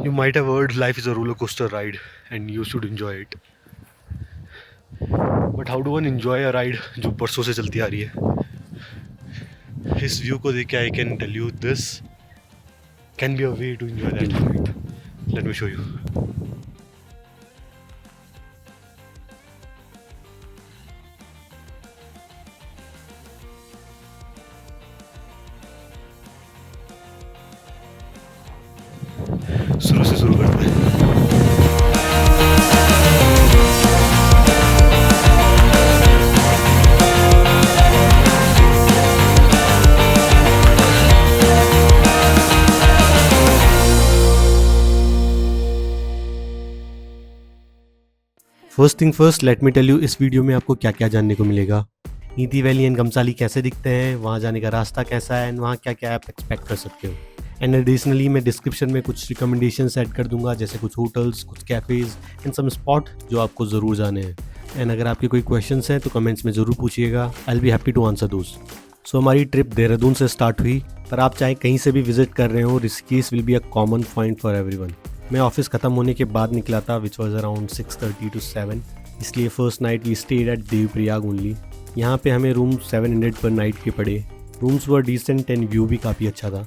You might have heard life is a roller coaster ride and you should enjoy it. But how do one enjoy a ride जो परसों से चलती आ रही है? इस view को देख के I can tell you this can be a way to enjoy that ride. Let me show you. शुरू से शुरू करते हैं. First thing first, let me tell you इस वीडियो में आपको क्या क्या जानने को मिलेगा. नीति वैली एंड गमसाली कैसे दिखते हैं, वहाँ जाने का रास्ता कैसा है एंड वहाँ क्या क्या आप एक्सपेक्ट कर सकते हो. एंड एडिशनली मैं डिस्क्रिप्शन में कुछ रिकमेंडेशंस ऐड कर दूंगा, जैसे कुछ होटल्स, कुछ कैफ़ेज़ एंड सम स्पॉट जो आपको ज़रूर जाने हैं. एंड अगर आपके कोई क्वेश्चंस हैं तो कमेंट्स में ज़रूर पूछिएगा. I will be happy to answer those. So हमारी ट्रिप देहरादून से स्टार्ट हुई, पर आप चाहे कहीं से भी विजिट कर रहे हो, Rishikesh will be a common point for everyone. मैं ऑफिस ख़त्म होने के बाद निकला था, विच वॉज अराउंड 6:30 to 7. इसलिए first night we stayed at Devprayag only. यहाँ पे हमें रूम 700 पर नाइट के पड़े. Rooms were decent and view भी काफ़ी अच्छा था.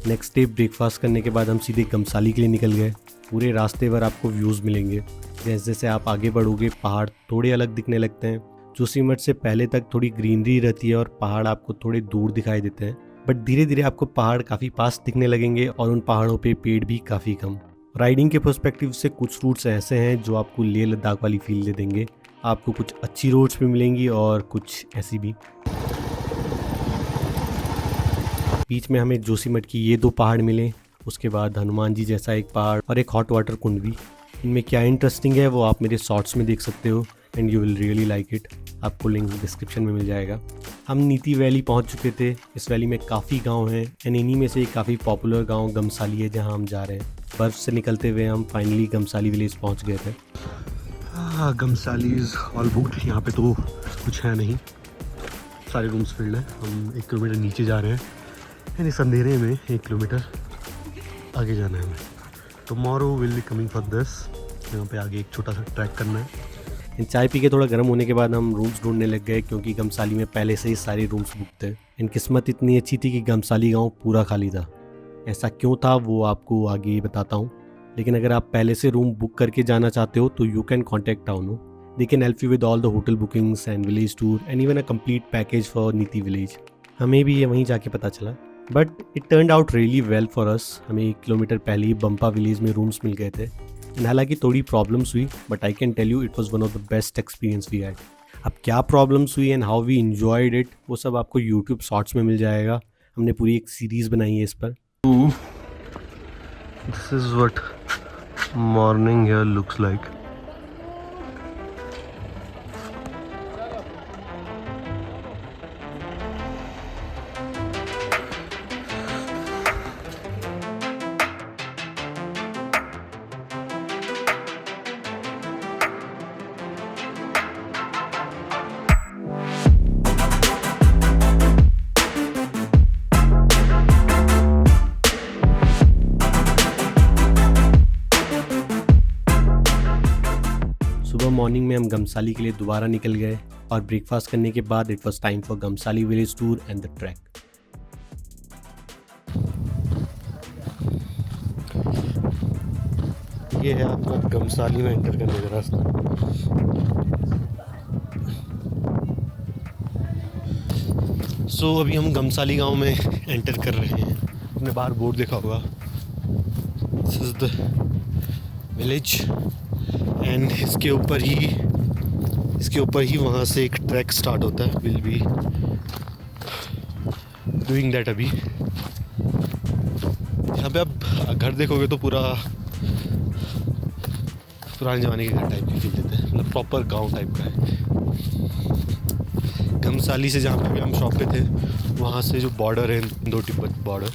नेक्स्ट डे ब्रेकफास्ट करने के बाद हम सीधे गमसाली के लिए निकल गए. पूरे रास्ते भर आपको व्यूज़ मिलेंगे. जैसे जैसे आप आगे बढ़ोगे पहाड़ थोड़े अलग दिखने लगते हैं. जोशीमठ से पहले तक थोड़ी ग्रीनरी रहती है और पहाड़ आपको थोड़े दूर दिखाई देते हैं, बट धीरे धीरे आपको पहाड़ काफ़ी पास दिखने लगेंगे और उन पहाड़ों पे पेड़ भी काफ़ी कम. राइडिंग के पर्सपेक्टिव से कुछ रूट्स ऐसे हैं जो आपको लेह लद्दाख वाली फील दे देंगे. आपको कुछ अच्छी रोड्स भी मिलेंगी और कुछ ऐसी भी. बीच में हमें जोशीमठ की ये 2 पहाड़ मिले. उसके बाद हनुमान जी जैसा एक पहाड़ और एक हॉट वाटर कुंड भी. इनमें क्या इंटरेस्टिंग है वो आप मेरे शॉर्ट्स में देख सकते हो and you will really like it. आपको लिंक डिस्क्रिप्शन में मिल जाएगा. हम नीति वैली पहुंच चुके थे. इस वैली में काफ़ी गांव हैं एंड इन्हीं में से एक काफ़ी पॉपुलर गांव गमसाली है जहां हम जा रहे हैं. बर्फ़ से निकलते हुए हम फाइनली गमसाली विलेज पहुंच गए थे. गमसाली इज़ ऑल बुक्ड. यहाँ पे तो कुछ है नहीं, सारे रूम्स फिल्ड हैं. हम 1 किलोमीटर नीचे जा रहे हैं एंड इस अंधेरे में 1 किलोमीटर आगे जाना है हमें. Tomorrow will be coming for this. यहाँ पे आगे एक छोटा सा ट्रैक करना है. चाय पी के थोड़ा गर्म होने के बाद हम रूम्स ढूंढने लग गए, क्योंकि गमसाली में पहले से ही सारे रूम्स बुक थे. एंड किस्मत इतनी अच्छी थी कि गमसाली गांव पूरा खाली था. ऐसा क्यों था वो आपको आगे बताता हूँ. लेकिन अगर आप पहले से रूम बुक करके जाना चाहते हो तो you can contact Towno. They can help you with all the hotel bookings and village tour and even a complete package for Niti village. हमें भी ये वहीं जाके पता चला, but it turned out really well for us. हमें 1 kilometre पहले ही बम्पा village में रूम्स मिल गए थे. एंड हालांकि थोड़ी प्रॉब्लम्स हुई, but I can tell you it was one of the best experience we had. अब क्या प्रॉब्लम्स हुई and how we enjoyed it वो सब आपको यूट्यूब शॉर्ट्स में मिल जाएगा. हमने पूरी एक सीरीज़ बनाई है इस पर. This is what morning here looks like. सुबह मॉर्निंग में हम गमसाली के लिए दोबारा निकल गए और ब्रेकफास्ट करने के बाद it was time for Gamsali village tour and the trek. ये है आपका गमसाली में एंटर करने का रास्ता. सो अभी हम गमसाली गांव में एंटर कर रहे हैं. आपने बाहर बोर्ड देखा होगा, this is the village. And इसके ऊपर ही वहाँ से एक ट्रैक स्टार्ट होता है. विल बी डूइंग दैट अभी. यहाँ पे आप घर देखोगे तो पूरा पुराने ज़माने के घर टाइप की फील देते हैं, मतलब प्रॉपर गांव टाइप का है. गमसाली से जहाँ पे हम शॉप पे थे वहाँ से जो बॉर्डर है, इंडो तिब्बत बॉर्डर,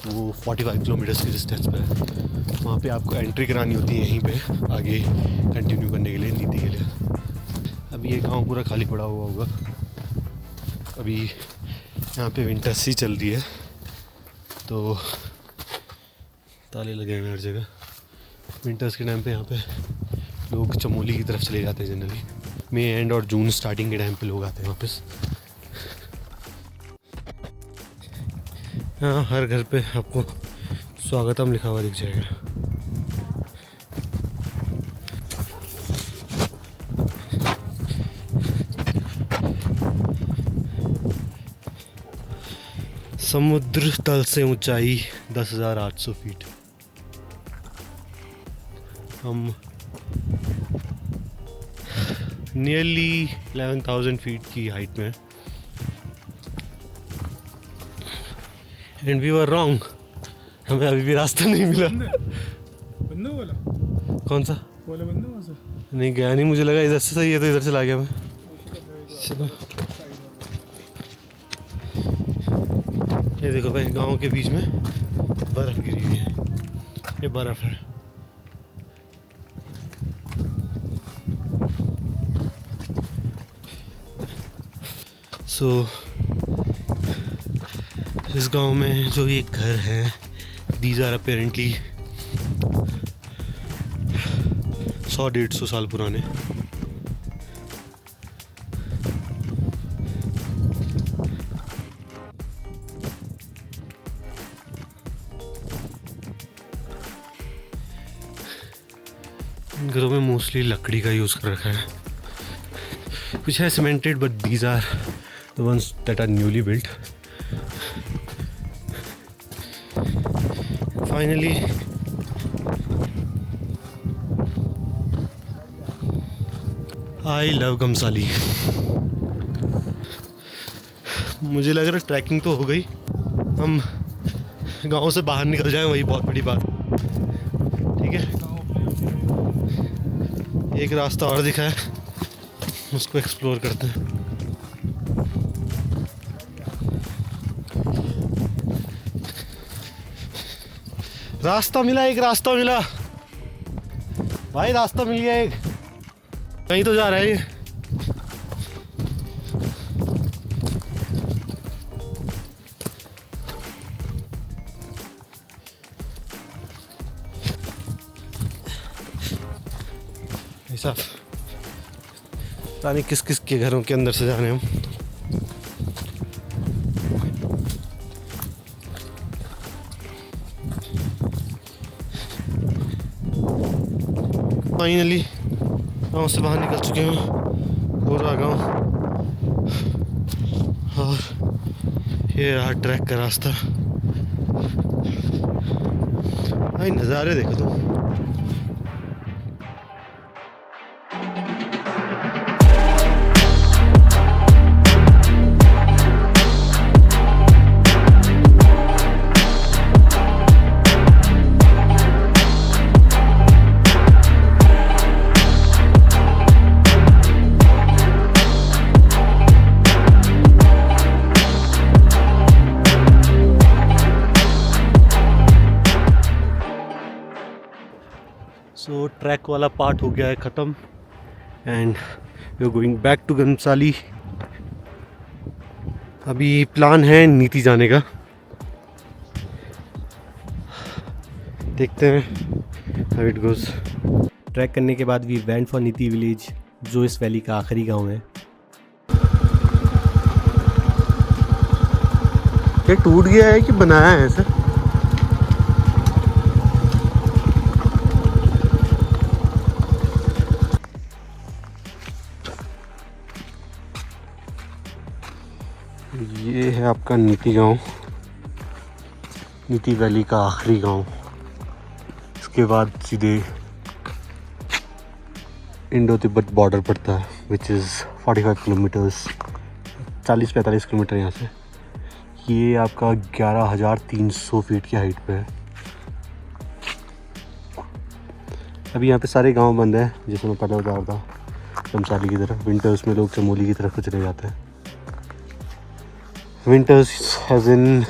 वो 45 किलोमीटर्स की डिस्टेंस पे है. वहाँ पे आपको एंट्री करानी होती है यहीं पे आगे कंटिन्यू करने के लिए, नीति के लिए. अभी ये गांव पूरा खाली पड़ा हुआ होगा. अभी यहाँ पे विंटर्स ही चल रही है तो ताले लगे हुए हर जगह. विंटर्स के टाइम पे यहाँ पे लोग चमोली की तरफ चले जाते हैं जनरली। मई एंड और जून स्टार्टिंग के टाइम पे लोग आते हैं वापस। हाँ, हर घर पे आपको स्वागतम लिखा हुआ दिख जाएगा। समुद्र तल से ऊंचाई 10,800 फीट। हम नियरली 11,000 फीट की हाइट में, एंड वी वर रॉन्ग। हमें अभी भी रास्ता नहीं मिला। बंदा वाला कौन सा वाला बंदा वहाँ से नहीं गया, नहीं मुझे लगा इधर से सही है तो इधर से ला गया मैं। चलो ये देखो भाई, गांव के बीच में बर्फ गिरी हुई है, ये बर्फ है। सो इस गांव में जो एक घर है, दीज आर अपेरेंटली 100-150 साल पुराने। इन घरों में मोस्टली लकड़ी का यूज़ कर रखा है। कुछ है cemented, but these are the ones that are newly built. Finally I love Gamsali. मुझे लग रहा है ट्रैकिंग तो हो गई, हम गांव से बाहर निकल जाएं, वही बहुत बड़ी बात। ठीक है, एक रास्ता और दिखा है, उसको एक्सप्लोर करते हैं। रास्ता मिला, एक रास्ता मिला भाई, रास्ता मिल गया एक। कहीं तो जा रहा है ये। ऐसा पता नहीं किस किस के घरों के अंदर से जाने हम। फाइनली गाँव से बाहर निकल चुके हैं, पूरा गाँव। और ये रहा ट्रैक का रास्ता। भाई नज़ारे देखो तुम। सो ट्रैक वाला पार्ट हो गया है ख़त्म, and we are going back to Gamsali. अभी प्लान है नीति जाने का, देखते हैं हाउ इट गोज़। ट्रैक करने के बाद we went for Niti village, जो इस वैली का आखिरी गांव है। ये टूट गया है कि बनाया है ऐसा? ये है आपका नीति गांव, नीति वैली का आखिरी गांव। इसके बाद सीधे इंडो तिब्बत बॉर्डर पड़ता है, विच इज़ 45 किलोमीटर्स, 40-45 किलोमीटर यहाँ से। ये आपका 11,300 फीट की हाइट पे है। अभी यहाँ पे सारे गांव बंद है, जैसे मैं पहले बता रहा था, गमसाली की तरफ। विंटर्स में लोग चमोली की तरफ को चले जाते हैं। विंटर्स हैज़ इन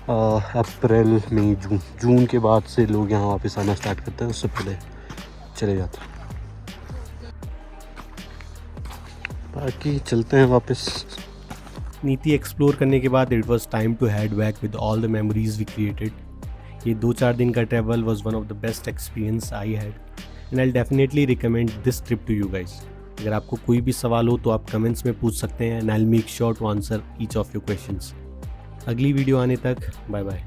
अप्रैल मई जून, जून के बाद से लोग यहाँ वापस आना स्टार्ट करते हैं, उससे पहले चले जाते हैं। बाकी चलते हैं वापस। नीति एक्सप्लोर करने के बाद it was time to head back with all the memories we created. ये 2-4 दिन का travel was one of the best experience I had and I definitely recommend this trip to you guys. अगर आपको कोई भी सवाल हो तो आप कमेंट्स में पूछ सकते हैं and I will make sure to answer each of your questions. अगली वीडियो आने तक बाय बाय।